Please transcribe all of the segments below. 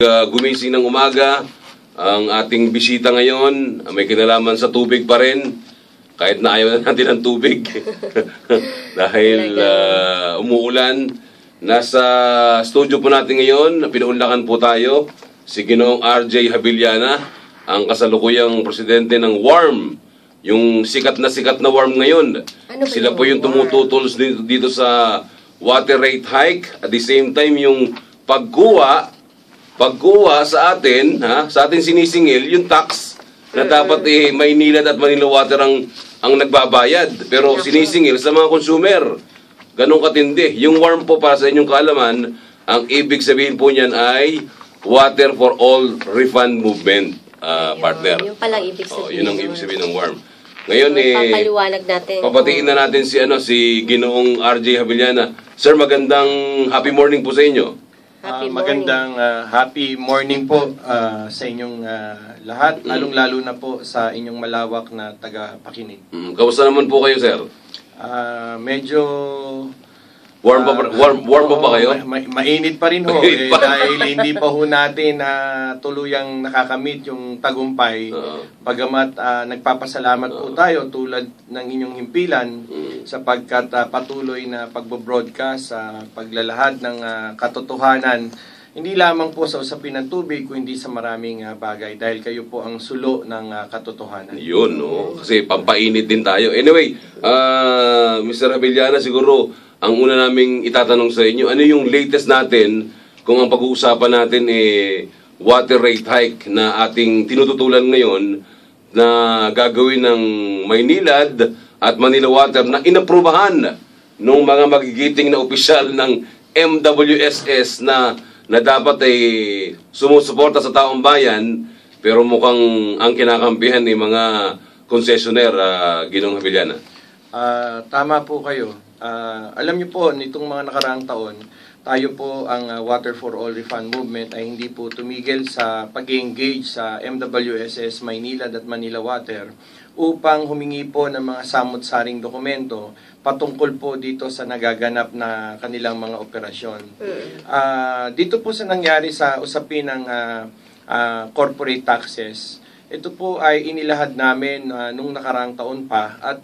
Gumising ng umaga, ang ating bisita ngayon, may kinalaman sa tubig pa rin, kahit na ayaw na natin ng tubig. Dahil umuulan, nasa studio po natin ngayon, pinuunlakan po tayo, si Ginoong RJ Habiliana, ang kasalukuyang presidente ng WARM, yung sikat na WARM ngayon. Sila po yung tumututol dito sa water rate hike, at the same time yung pagkuha sa atin, sa atin sinisingil yung tax na dapat Maynilad at Manila Water ang nagbabayad. Pero sinisingil sa mga consumer. Ganong katindi. Yung WARM po, para sa inyong kaalaman, ang ibig sabihin po niyan ay Water for All Refund Movement, partner. Yung palang ibig sabihin. Yun ang ibig sabihin ng WARM. Ngayon papaliwanag natin. Papatiin na natin si Ginoong RJ Habiliana. Sir, magandang happy morning po sa inyo. Magandang happy morning po sa inyong lahat, lalong-lalo na po sa inyong malawak na taga-pakinig. Kamusta naman po kayo, sir? Medyo warm pa ba kayo? Mainit pa rin ho dahil hindi pa ho natin tuluyang nakakamit yung tagumpay. Bagamat nagpapasalamat po tayo tulad ng inyong himpilan sapagkat patuloy na pagbo-broadcast sa paglalahad ng katotohanan, hindi lamang po sa usapin ng tubig kundi sa maraming bagay dahil kayo po ang sulo ng katotohanan. Yun, no? Kasi pampainit din tayo. Anyway, Mr. Habiliana, siguro ang una naming itatanong sa inyo, ano yung latest natin kung ang pag-uusapan natin water rate hike na ating tinututulan ngayon na gagawin ng Maynilad at Manila Water na inaprubahan ng mga magigiting na opisyal ng MWSS na dapat ay sumusuporta sa taong bayan, pero mukhang ang kinakampihan ni mga concessionaire, Ginoong Habiliana. Tama po kayo. Alam niyo po, nitong mga nakaraang taon, tayo po ang Water for All Refund Movement ay hindi po tumigil sa pag-engage sa MWSS Maynilad at Manila Water upang humingi po ng mga samot-saring dokumento patungkol po dito sa nagaganap na kanilang mga operasyon. Dito po sa nangyari sa usapin ng corporate taxes, ito po ay inilahad namin nung nakaraang taon pa at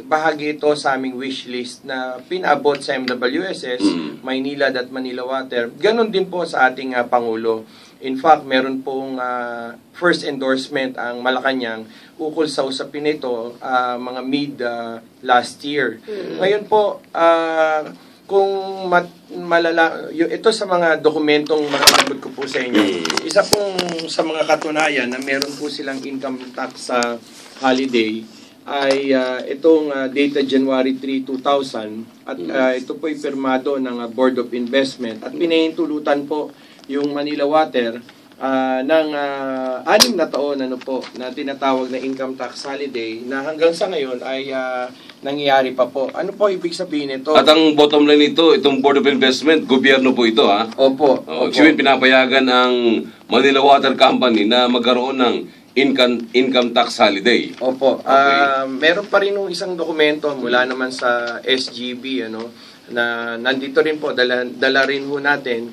bahagi ito sa aming wish list na pinaabot sa MWSS, Maynilad at Manila Water. Ganon din po sa ating Pangulo. In fact, meron pong first endorsement ang Malacanang ukol sa usapin ito mga mid last year. Ngayon po, kung ito sa mga dokumentong makikipag ko po sa inyo, isa pong sa mga katunayan na meron po silang income tax sa holiday ay itong data January 3, 2000 at ito po ay pirmado ng Board of Investment at pinahintulutan po yung Manila Water ng 6 na taon na tinatawag na income tax holiday na hanggang sa ngayon ay nangyayari pa po. Ano po ibig sabihin nito? At ang bottom line nito, itong Board of Investment, gobyerno po ito, ha? Opo. Ibig pinapayagan ang Manila Water Company na magkaroon ng income tax holiday. Opo. Meron pa rin isang dokumento mula naman sa SGB, na nandito rin po, dala rin ho natin,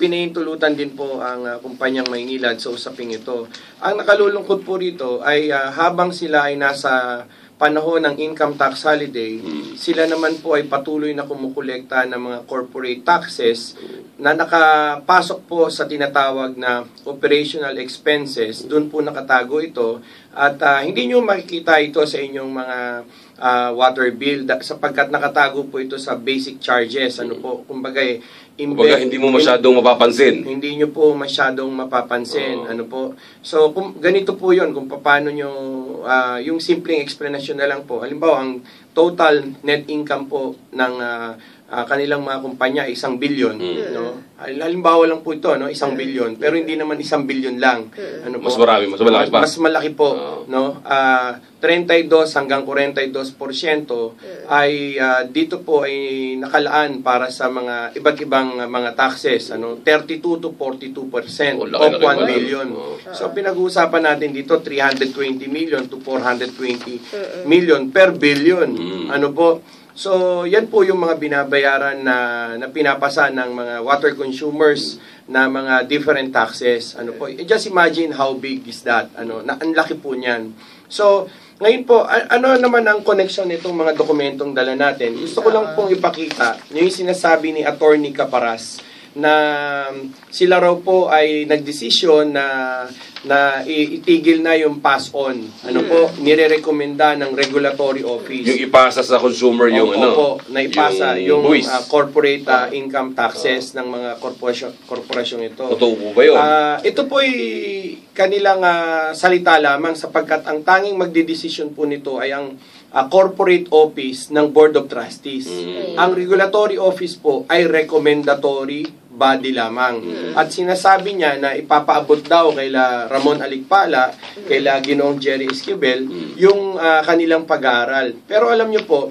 pinahintulutan din po ang kumpanyang Maynilad sa usaping ito. Ang nakalulungkot po rito ay habang sila ay nasa panahon ng income tax holiday, sila naman po ay patuloy na kumukolekta ng mga corporate taxes na nakapasok po sa tinatawag na operational expenses. Doon po nakatago ito at hindi nyo makikita ito sa inyong mga water bill sapagkat nakatago po ito sa basic charges. Kumbaga hindi mo masyadong mapapansin. Hindi nyo po masyadong mapapansin. So, ganito po yun, kung paano nyo, yung simpleng explanation na lang po. Halimbawa, ang total net income po ng kanilang mga kumpanya ay 1 billion. Halimbawa lang po ito, 1 billion. Pero hindi naman 1 billion lang. Mas marami, mas malaki pa. Mas malaki po. 32 hanggang 42% ay dito po ay nakalaan para sa mga iba't ibang mga taxes. 32 to 42% of 1 billion. So pinag-uusapan natin dito 320 million to 420 million per billion. So, yan po yung mga binabayaran na pinapasa ng mga water consumers na mga different taxes. Ano po? Just imagine how big is that. Ang laki po niyan. So, ngayon po, ano naman ang connection nitong mga dokumentong dala natin? Gusto ko lang pong ipakita yung sinasabi ni Attorney Caparas na sila raw po ay nagdesisyon na itigil na yung pass on. Nire-recommenda ng regulatory office. Yung ipasa sa consumer yung Opo, na ipasa yung buwis. corporate income taxes ng mga korporasyong ito. Totoo po ba yun? Ito po ay kanilang salita lamang sapagkat ang tanging magdidesisyon po nito ay ang corporate office ng Board of Trustees. Ang regulatory office po ay recommendatory body lamang. At sinasabi niya na ipapaabot daw kaila Ramon Alicpala, kaila Ginoong Jerry Esquivel, yung kanilang pag-aaral. Pero alam niyo po,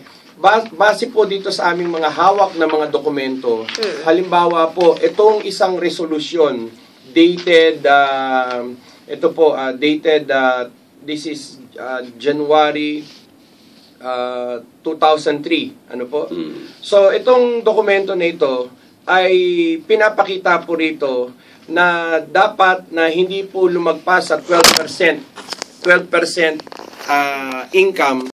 base po dito sa aming mga hawak na mga dokumento, halimbawa po, itong isang resolusyon dated, this is January 2003. So, itong dokumento na ito ay pinapakita po rito na dapat na hindi po lumagpas sa 12% income